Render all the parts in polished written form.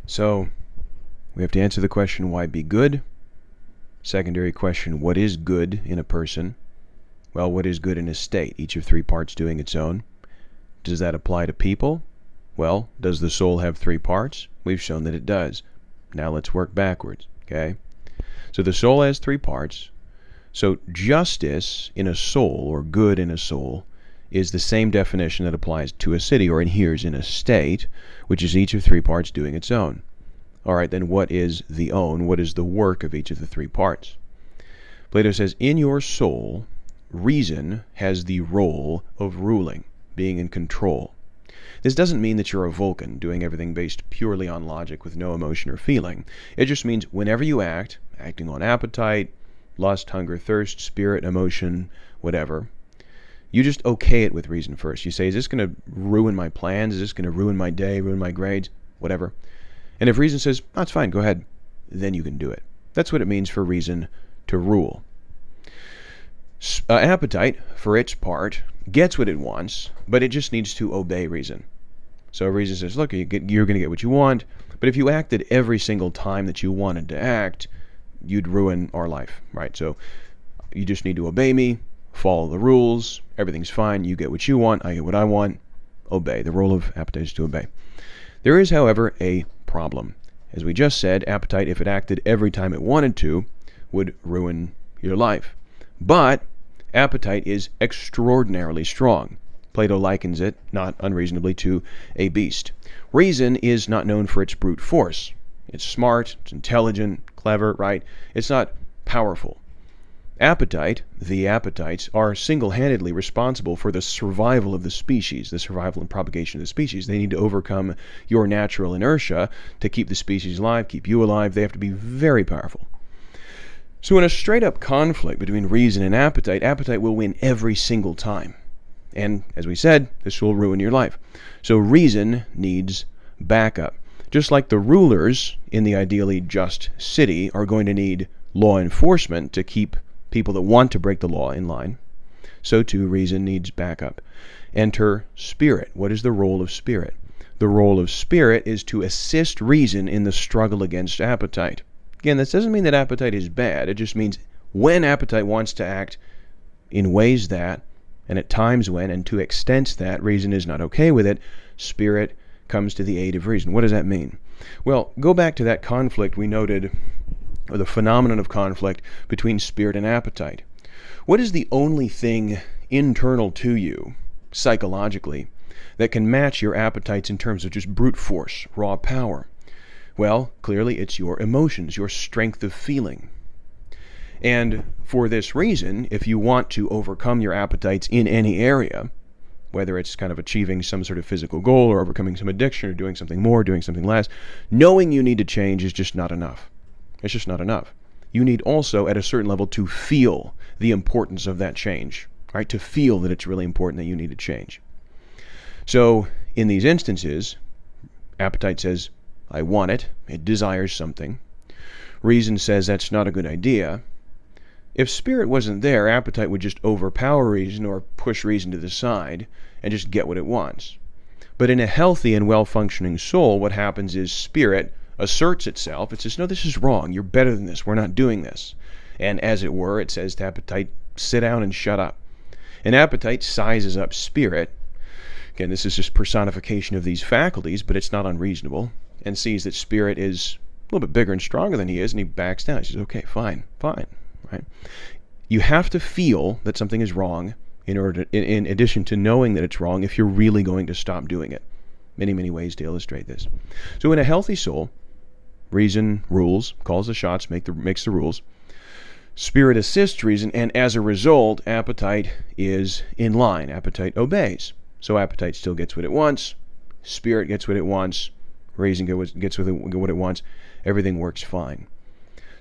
So we have to answer the question, why be good? Secondary question, what is good in a person? Well, what is good in a state? Each of three parts doing its own. Does that apply to people? Well, does the soul have three parts? We've shown that it does. Now let's work backwards, okay? So the soul has three parts. So justice in a soul, or good in a soul, is the same definition that applies to a city, or in here is in a state, which is each of three parts doing its own. All right, then what is the own? What is the work of each of the three parts? Plato says, in your soul, reason has the role of ruling, being in control. This doesn't mean that you're a Vulcan, doing everything based purely on logic with no emotion or feeling. It just means whenever you act, acting on appetite, lust, hunger, thirst, spirit, emotion, whatever, you just okay it with reason first. You say, is this going to ruin my plans? Is this going to ruin my day, ruin my grades, whatever? And if reason says, oh, it's fine, go ahead, then you can do it. That's what it means for reason to rule. Appetite, for its part, gets what it wants, but it just needs to obey reason. So reason says, look, you're going to get what you want, but if you acted every single time that you wanted to act, you'd ruin our life, right? So you just need to obey me, follow the rules, everything's fine, you get what you want, I get what I want, obey. The role of appetite is to obey. There is, however, a problem. As we just said, appetite, if it acted every time it wanted to, would ruin your life. But appetite is extraordinarily strong. Plato likens it, not unreasonably, to a beast. Reason is not known for its brute force. It's smart, it's intelligent, clever, right? It's not powerful. Appetite, the appetites, are single-handedly responsible for the survival of the species, the survival and propagation of the species. They need to overcome your natural inertia to keep the species alive, keep you alive. They have to be very powerful. So in a straight-up conflict between reason and appetite, appetite will win every single time. And as we said, this will ruin your life. So reason needs backup. Just like the rulers in the ideally just city are going to need law enforcement to keep people that want to break the law in line, so too reason needs backup. Enter spirit. What is the role of spirit? The role of spirit is to assist reason in the struggle against appetite. Again, this doesn't mean that appetite is bad. It just means when appetite wants to act in ways that, and at times when, and to extents that reason is not okay with it, spirit comes to the aid of reason. What does that mean? Well, go back to that conflict we noted, or the phenomenon of conflict between spirit and appetite. What is the only thing internal to you, psychologically, that can match your appetites in terms of just brute force, raw power? Well, clearly it's your emotions, your strength of feeling. And for this reason, if you want to overcome your appetites in any area, whether it's kind of achieving some sort of physical goal or overcoming some addiction or doing something more, doing something less, knowing you need to change is just not enough. It's just not enough. You need also, at a certain level, to feel the importance of that change, right? To feel that it's really important that you need to change. So, in these instances, appetite says, I want it. It desires something. Reason says that's not a good idea. If spirit wasn't there, appetite would just overpower reason or push reason to the side and just get what it wants. But in a healthy and well-functioning soul, what happens is spirit asserts itself. It says, no, this is wrong. You're better than this. We're not doing this. And as it were, it says to appetite, sit down and shut up. And appetite sizes up spirit. Again, this is just personification of these faculties, but it's not unreasonable, and sees that spirit is a little bit bigger and stronger than he is, and he backs down. He says, okay, fine, right? You have to feel that something is wrong in addition to knowing that it's wrong if you're really going to stop doing it. Many, many ways to illustrate this. So in a healthy soul, reason rules, calls the shots, makes the rules. Spirit assists reason, and as a result, appetite is in line. Appetite obeys. So appetite still gets what it wants. Spirit gets what it wants. Reason gets what it wants. Everything works fine.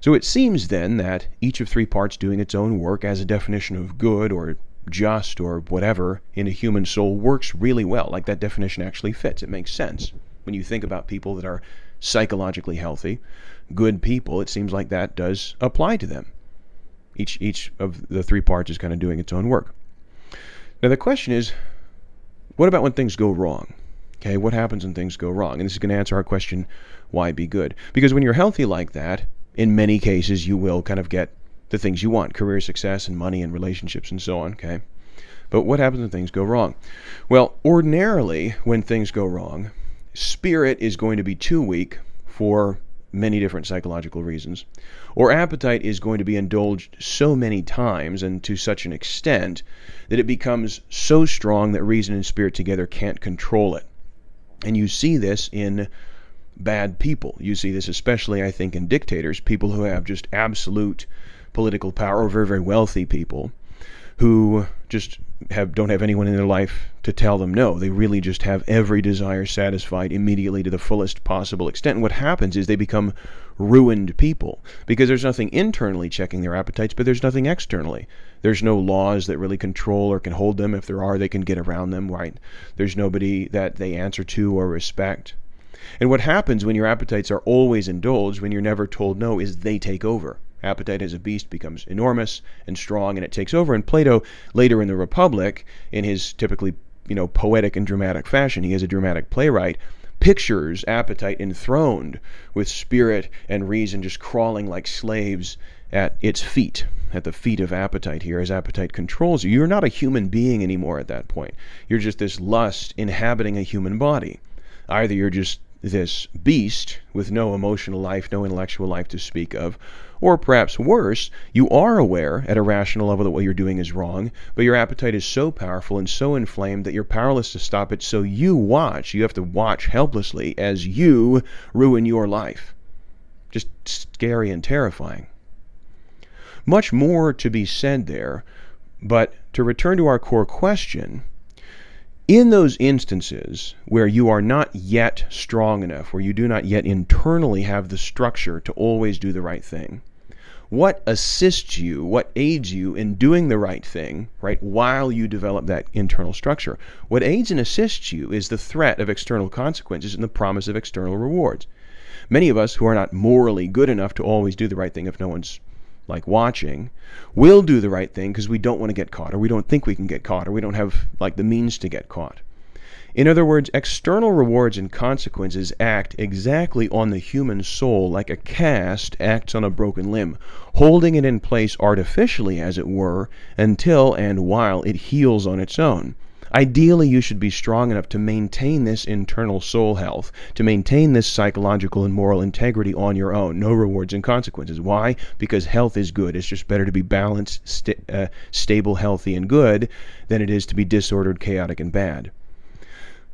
So it seems then that each of three parts doing its own work as a definition of good or just or whatever in a human soul works really well. Like that definition actually fits. It makes sense. When you think about people that are psychologically healthy, good people, it seems like that does apply to them. Each of the three parts is kind of doing its own work. Now the question is, what about when things go wrong? Okay, what happens when things go wrong? And this is going to answer our question, why be good? Because when you're healthy like that, in many cases, you will kind of get the things you want, career success and money and relationships and so on, okay? But what happens when things go wrong? Well, ordinarily, when things go wrong, spirit is going to be too weak for many different psychological reasons, or appetite is going to be indulged so many times and to such an extent that it becomes so strong that reason and spirit together can't control it. And you see this in bad people. You see this especially, I think, in dictators, people who have just absolute political power, or very, very wealthy people who just don't have anyone in their life to tell them no. They really just have every desire satisfied immediately to the fullest possible extent. And what happens is they become ruined people because there's nothing internally checking their appetites, but there's nothing externally. There's no laws that really control or can hold them. If there are, they can get around them, right? There's nobody that they answer to or respect. And what happens when your appetites are always indulged, when you're never told no, is they take over. Appetite as a beast becomes enormous and strong, and it takes over. And Plato, later in the Republic, in his typically, poetic and dramatic fashion, he is a dramatic playwright, pictures appetite enthroned with spirit and reason just crawling like slaves at its feet, at the feet of appetite here, as appetite controls you. You're not a human being anymore at that point. You're just this lust inhabiting a human body. Either you're just this beast with no emotional life, no intellectual life to speak of, or perhaps worse, you are aware at a rational level that what you're doing is wrong, but your appetite is so powerful and so inflamed that you're powerless to stop it, so you have to watch helplessly as you ruin your life. Just scary and terrifying. Much more to be said there, but to return to our core question, in those instances where you are not yet strong enough, where you do not yet internally have the structure to always do the right thing, what assists you, what aids you in doing the right thing, right, while you develop that internal structure? What aids and assists you is the threat of external consequences and the promise of external rewards. Many of us who are not morally good enough to always do the right thing if no one's watching, will do the right thing because we don't want to get caught, or we don't think we can get caught, or we don't have the means to get caught. In other words, external rewards and consequences act exactly on the human soul like a cast acts on a broken limb, holding it in place artificially, as it were, until and while it heals on its own. Ideally, you should be strong enough to maintain this internal soul health, to maintain this psychological and moral integrity on your own. No rewards and consequences. Why? Because health is good. It's just better to be balanced, stable, healthy, and good than it is to be disordered, chaotic, and bad.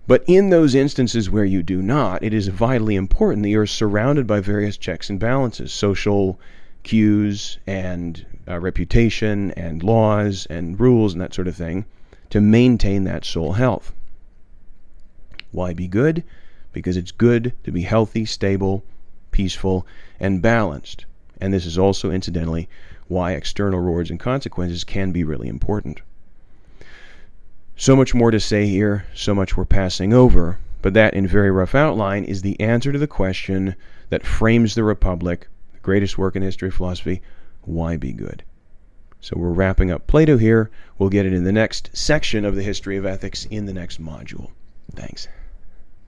But in those instances where you do not, it is vitally important that you're surrounded by various checks and balances, social cues and reputation and laws and rules and that sort of thing, to maintain that soul health. Why be good? Because it's good to be healthy, stable, peaceful, and balanced. And this is also, incidentally, why external rewards and consequences can be really important. So much more to say here, so much we're passing over, but that, in very rough outline, is the answer to the question that frames the Republic, the greatest work in history of philosophy: why be good? So we're wrapping up Plato here. We'll get it in the next section of the history of ethics in the next module. Thanks.